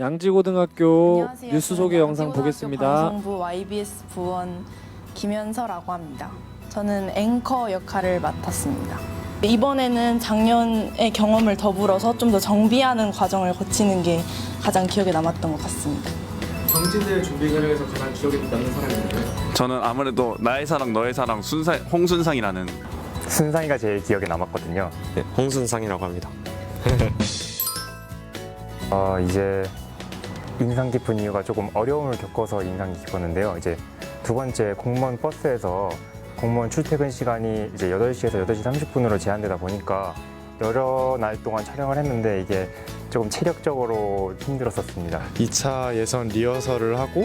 양지고등학교 안녕하세요. 뉴스 소개 영상 양지고등학교 보겠습니다. 방송부 YBS 부원 김현서라고 합니다. 저는 앵커 역할을 맡았습니다. 이번에는 작년의 경험을 더불어서 좀 더 정비하는 과정을 거치는 게 가장 기억에 남았던 것 같습니다. 경진대 준비 과정에서 가장 기억에 남는 사람이 있나요? 저는 아무래도 나의 사랑 너의 사랑 홍순상이라는 순상이가 제일 기억에 남았거든요. 네, 홍순상이라고 합니다. 이제 인상 깊은 이유가 조금 어려움을 겪어서 인상이 깊었는데요. 이제 두 번째 공무원 버스에서 공무원 출퇴근 시간이 이제 8시에서 8시 30분으로 제한되다 보니까 여러 날 동안 촬영을 했는데 이게 조금 체력적으로 힘들었었습니다. 2차 예선 리허설을 하고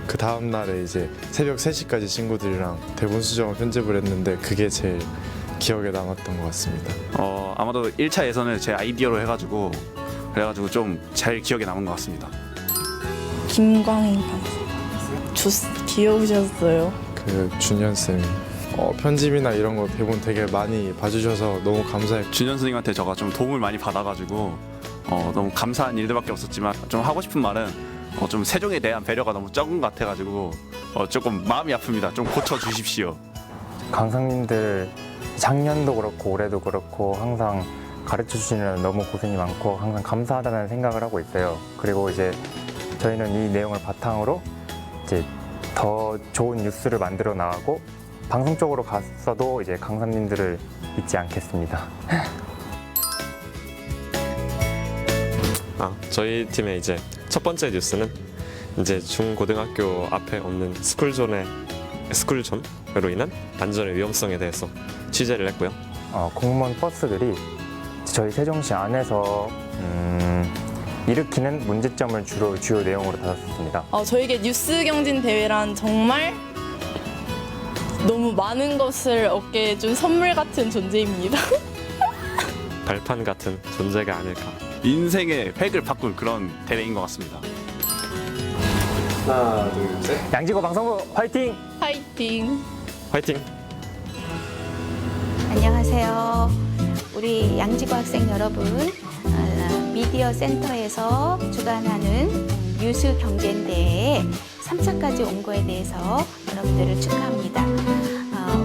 그 다음 날에 이제 새벽 3시까지 친구들이랑 대본 수정을 편집을 했는데 그게 제일 기억에 남았던 것 같습니다. 아마도 1차 예선을 제 아이디어로 해가지고 그래가지고 좀 잘 기억에 남은 것 같습니다. 김광인 판사. 귀여우셨어요. 그 준현 쌤이 편집이나 이런 거 대본 되게 많이 봐주셔서 너무 감사했고 준현 선생님한테 제가 좀 도움을 많이 받아가지고 너무 감사한 일들밖에 없었지만 좀 하고 싶은 말은 좀 세종에 대한 배려가 너무 적은 것 같아가지고 조금 마음이 아픕니다. 좀 고쳐주십시오. 강사님들 작년도 그렇고 올해도 그렇고 항상 가르쳐 주시는 너무 고생이 많고 항상 감사하다는 생각을 하고 있어요. 그리고 이제 저희는 이 내용을 바탕으로 이제 더 좋은 뉴스를 만들어 나가고 방송 쪽으로 갔어도 이제 강사님들을 잊지 않겠습니다. 저희 팀의 이제 첫 번째 뉴스는 이제 중고등학교 앞에 없는 스쿨존으로 인한 안전의 위험성에 대해서 취재를 했고요. 공무원 버스들이 저희 세종시 안에서 일으키는 문제점을 주요 내용으로 다뤘습니다. 저에게 뉴스 경진 대회란 정말 너무 많은 것을 얻게 해준 선물 같은 존재입니다. 발판 같은 존재가 아닐까. 인생의 획을 바꾼 그런 대회인 것 같습니다. 하나, 둘, 셋. 양지고 방송부 화이팅! 파이팅! 화이팅! 안녕하세요. 우리 양지고 학생 여러분, 미디어 센터에서 주관하는 뉴스 경쟁대회에 3차까지 온 거에 대해서 여러분들을 축하합니다.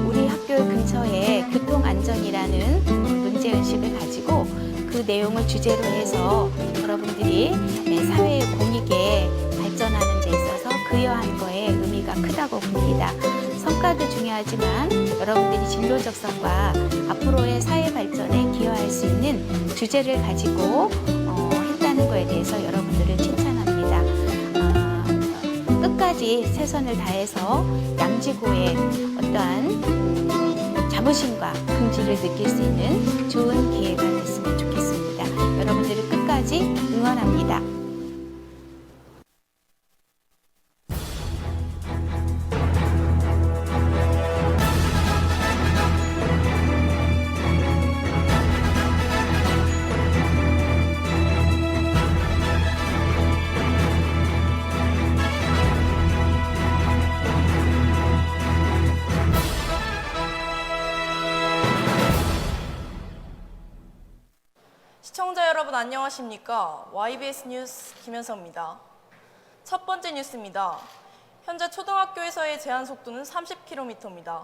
우리 학교 근처에 교통안전이라는 문제의식을 가지고 그 내용을 주제로 해서 여러분들이 사회 공익에 발전하는 데 있어서 기여한 거에 의미가 크다고 봅니다. 성과도 중요하지만 여러분들이 진로 적성과 앞으로의 사회 발전에 기여할 수 있는 주제를 가지고 했다는 거에 대해서 여러분들을 칭찬합니다. 끝까지 최선을 다해서 양지고의 어떠한 자부심과 긍지를 느낄 수 있는 좋은 기회가 됐으면 좋겠습니다. 여러분들을 끝까지 응원합니다. 시청자 여러분 안녕하십니까? YBS 뉴스 김현서입니다. 첫 번째 뉴스입니다. 현재 초등학교에서의 제한 속도는 30km입니다.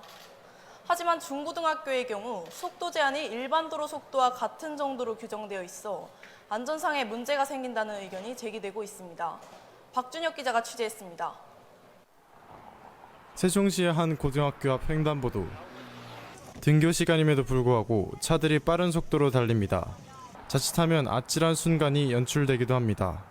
하지만 중고등학교의 경우 속도 제한이 일반 도로 속도와 같은 정도로 규정되어 있어 안전상의 문제가 생긴다는 의견이 제기되고 있습니다. 박준혁 기자가 취재했습니다. 세종시의 한 고등학교 앞 횡단보도. 등교 시간임에도 불구하고 차들이 빠른 속도로 달립니다. 자칫하면 아찔한 순간이 연출되기도 합니다.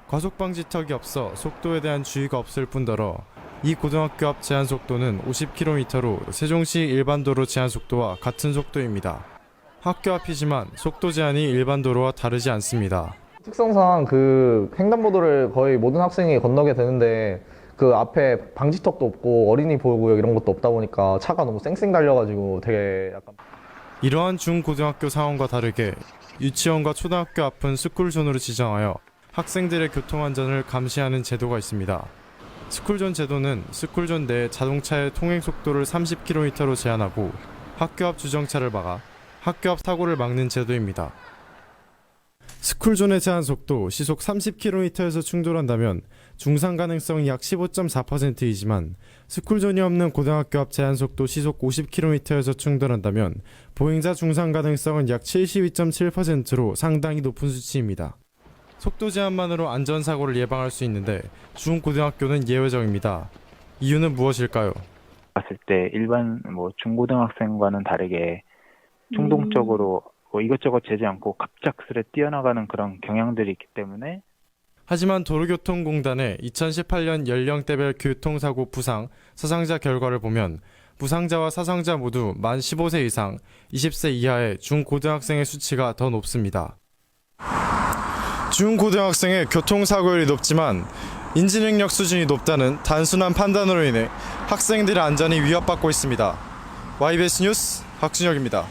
과속방지턱이 없어 속도에 대한 주의가 없을 뿐더러 이 고등학교 앞 제한 속도는 50km로 세종시 일반도로 제한 속도와 같은 속도입니다. 학교 앞이지만 속도 제한이 일반 도로와 다르지 않습니다. 특성상 그 횡단보도를 거의 모든 학생이 건너게 되는데 그 앞에 방지턱도 없고 어린이 보호구역 이런 것도 없다 보니까 차가 너무 쌩쌩 달려가지고 되게 약간 이러한 중고등학교 상황과 다르게 유치원과 초등학교 앞은 스쿨존으로 지정하여 학생들의 교통안전을 감시하는 제도가 있습니다. 스쿨존 제도는 스쿨존 내 자동차의 통행 속도를 30km로 제한하고 학교 앞 주정차를 막아 학교 앞 사고를 막는 제도입니다. 스쿨존의 제한 속도 시속 30km에서 충돌한다면 중상 가능성이 약 15.4%이지만 스쿨존이 없는 고등학교 앞 제한 속도 시속 50km에서 충돌한다면 보행자 중상 가능성은 약 72.7%로 상당히 높은 수치입니다. 속도 제한만으로 안전사고를 예방할 수 있는데 중고등학교는 예외적입니다. 이유는 무엇일까요? 봤을 때 일반 중고등학생과는 다르게 충동적으로 이것저것 재지 않고 갑작스레 뛰어나가는 그런 경향들이 있기 때문에 하지만 도로교통공단의 2018년 연령대별 교통사고 부상, 사상자 결과를 보면 부상자와 사상자 모두 만 15세 이상, 20세 이하의 중고등학생의 수치가 더 높습니다. 중고등학생의 교통사고율이 높지만 인지능력 수준이 높다는 단순한 판단으로 인해 학생들의 안전이 위협받고 있습니다. YBS 뉴스 박준혁입니다.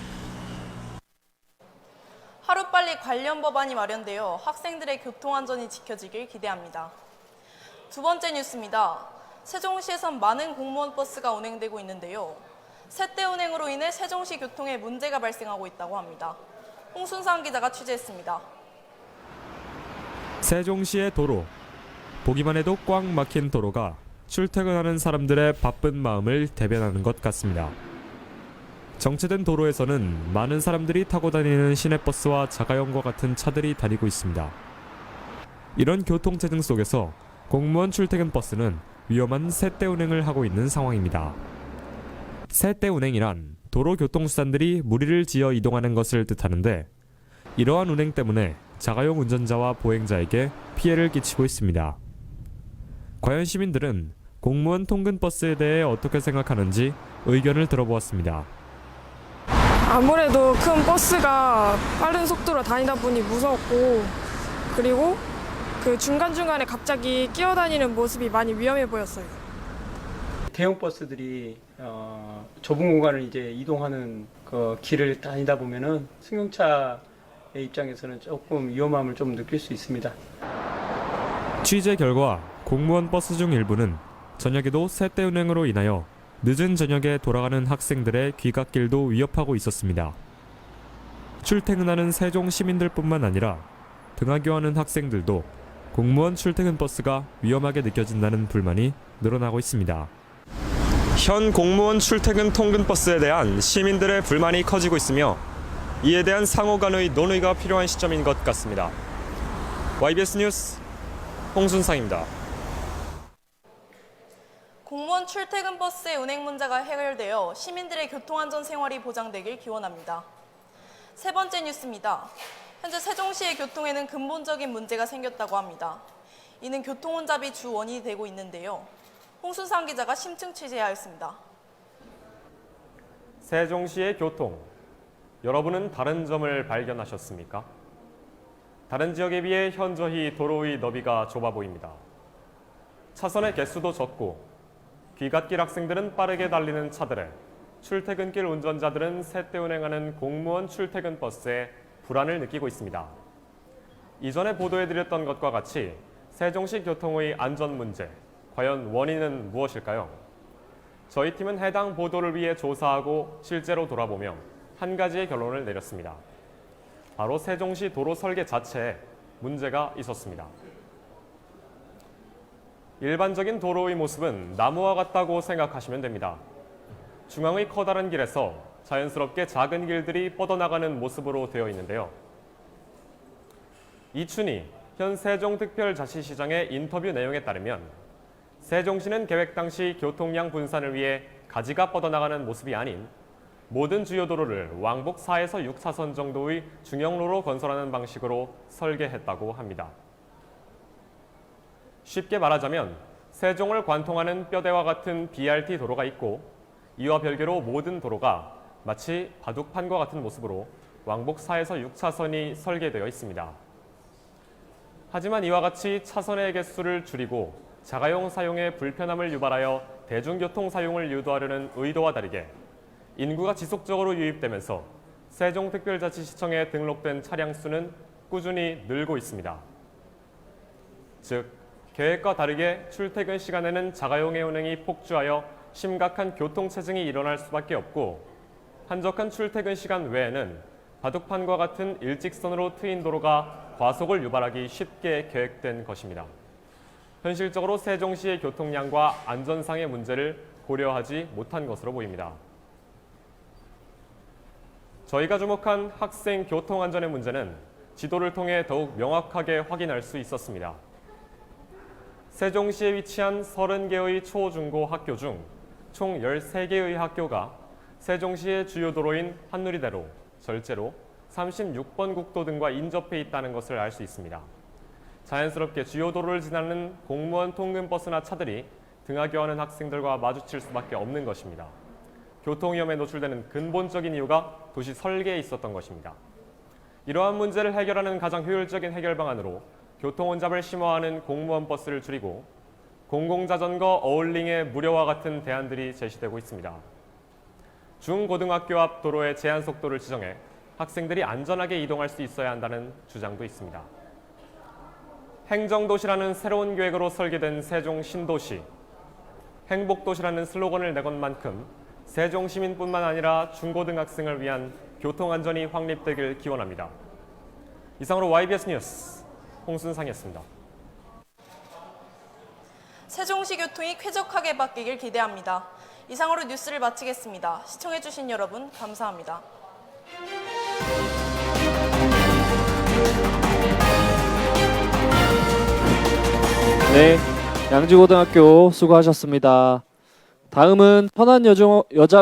하루빨리 관련 법안이 마련되어 학생들의 교통안전이 지켜지길 기대합니다. 두 번째 뉴스입니다. 세종시에선 많은 공무원 버스가 운행되고 있는데요. 세대 운행으로 인해 세종시 교통에 문제가 발생하고 있다고 합니다. 홍순상 기자가 취재했습니다. 세종시의 도로. 보기만 해도 꽉 막힌 도로가 출퇴근하는 사람들의 바쁜 마음을 대변하는 것 같습니다. 정체된 도로에서는 많은 사람들이 타고 다니는 시내버스와 자가용과 같은 차들이 다니고 있습니다. 이런 교통체증 속에서 공무원 출퇴근 버스는 위험한 세대 운행을 하고 있는 상황입니다. 세대 운행이란 도로 교통수단들이 무리를 지어 이동하는 것을 뜻하는데 이러한 운행 때문에 자가용 운전자와 보행자에게 피해를 끼치고 있습니다. 과연 시민들은 공무원 통근버스에 대해 어떻게 생각하는지 의견을 들어보았습니다. 아무래도 큰 버스가 빠른 속도로 다니다 보니 무서웠고 그리고 그 중간중간에 갑자기 끼어다니는 모습이 많이 위험해 보였어요. 대형 버스들이 좁은 공간을 이제 이동하는 그 길을 다니다 보면은 승용차의 입장에서는 조금 위험함을 좀 느낄 수 있습니다. 취재 결과 공무원 버스 중 일부는 저녁에도 세대 운행으로 인하여 늦은 저녁에 돌아가는 학생들의 귀갓길도 위협하고 있었습니다. 출퇴근하는 세종 시민들뿐만 아니라 등하교하는 학생들도 공무원 출퇴근 버스가 위험하게 느껴진다는 불만이 늘어나고 있습니다. 현 공무원 출퇴근 통근버스에 대한 시민들의 불만이 커지고 있으며 이에 대한 상호 간의 논의가 필요한 시점인 것 같습니다. YBS 뉴스 홍순상입니다. 공무원 출퇴근 버스의 운행 문제가 해결되어 시민들의 교통안전 생활이 보장되길 기원합니다. 세 번째 뉴스입니다. 현재 세종시의 교통에는 근본적인 문제가 생겼다고 합니다. 이는 교통 혼잡이 주 원인이 되고 있는데요. 홍순상 기자가 심층 취재하였습니다. 세종시의 교통, 여러분은 다른 점을 발견하셨습니까? 다른 지역에 비해 현저히 도로의 너비가 좁아 보입니다. 차선의 개수도 적고 귀갓길 학생들은 빠르게 달리는 차들에 출퇴근길 운전자들은 세대 운행하는 공무원 출퇴근 버스에 불안을 느끼고 있습니다. 이전에 보도해드렸던 것과 같이 세종시 교통의 안전 문제, 과연 원인은 무엇일까요? 저희 팀은 해당 보도를 위해 조사하고 실제로 돌아보며 한 가지의 결론을 내렸습니다. 바로 세종시 도로 설계 자체에 문제가 있었습니다. 일반적인 도로의 모습은 나무와 같다고 생각하시면 됩니다. 중앙의 커다란 길에서 자연스럽게 작은 길들이 뻗어나가는 모습으로 되어 있는데요. 이춘희 현 세종특별자치시장의 인터뷰 내용에 따르면 세종시는 계획 당시 교통량 분산을 위해 가지가 뻗어나가는 모습이 아닌 모든 주요 도로를 왕복 4에서 6차선 정도의 중형로로 건설하는 방식으로 설계했다고 합니다. 쉽게 말하자면 세종을 관통하는 뼈대와 같은 BRT 도로가 있고 이와 별개로 모든 도로가 마치 바둑판과 같은 모습으로 왕복 4에서 6차선이 설계되어 있습니다. 하지만 이와 같이 차선의 개수를 줄이고 자가용 사용에 불편함을 유발하여 대중교통 사용을 유도하려는 의도와 다르게 인구가 지속적으로 유입되면서 세종특별자치시청에 등록된 차량 수는 꾸준히 늘고 있습니다. 즉, 계획과 다르게 출퇴근 시간에는 자가용의 운행이 폭주하여 심각한 교통체증이 일어날 수밖에 없고 한적한 출퇴근 시간 외에는 바둑판과 같은 일직선으로 트인 도로가 과속을 유발하기 쉽게 계획된 것입니다. 현실적으로 세종시의 교통량과 안전상의 문제를 고려하지 못한 것으로 보입니다. 저희가 주목한 학생 교통안전의 문제는 지도를 통해 더욱 명확하게 확인할 수 있었습니다. 세종시에 위치한 30개의 초, 중고 학교 중 총 13개의 학교가 세종시의 주요 도로인 한누리대로, 절제로, 36번 국도 등과 인접해 있다는 것을 알 수 있습니다. 자연스럽게 주요 도로를 지나는 공무원 통근버스나 차들이 등하교하는 학생들과 마주칠 수밖에 없는 것입니다. 교통위험에 노출되는 근본적인 이유가 도시 설계에 있었던 것입니다. 이러한 문제를 해결하는 가장 효율적인 해결 방안으로 교통혼잡을 심화하는 공무원 버스를 줄이고 공공자전거 어울링의 무료와 같은 대안들이 제시되고 있습니다. 중고등학교 앞 도로의 제한 속도를 지정해 학생들이 안전하게 이동할 수 있어야 한다는 주장도 있습니다. 행정도시라는 새로운 계획으로 설계된 세종 신도시. 행복도시라는 슬로건을 내건 만큼 세종 시민뿐만 아니라 중고등학생을 위한 교통안전이 확립되길 기원합니다. 이상으로 YBS 뉴스 홍순상이었습니다. 세종시 교통이 쾌적하게 바뀌길 기대합니다. 이상으로 뉴스를 마치겠습니다. 시청해주신 여러분 감사합니다. 네, 양지고등학교 수고하셨습니다. 다음은 천안여자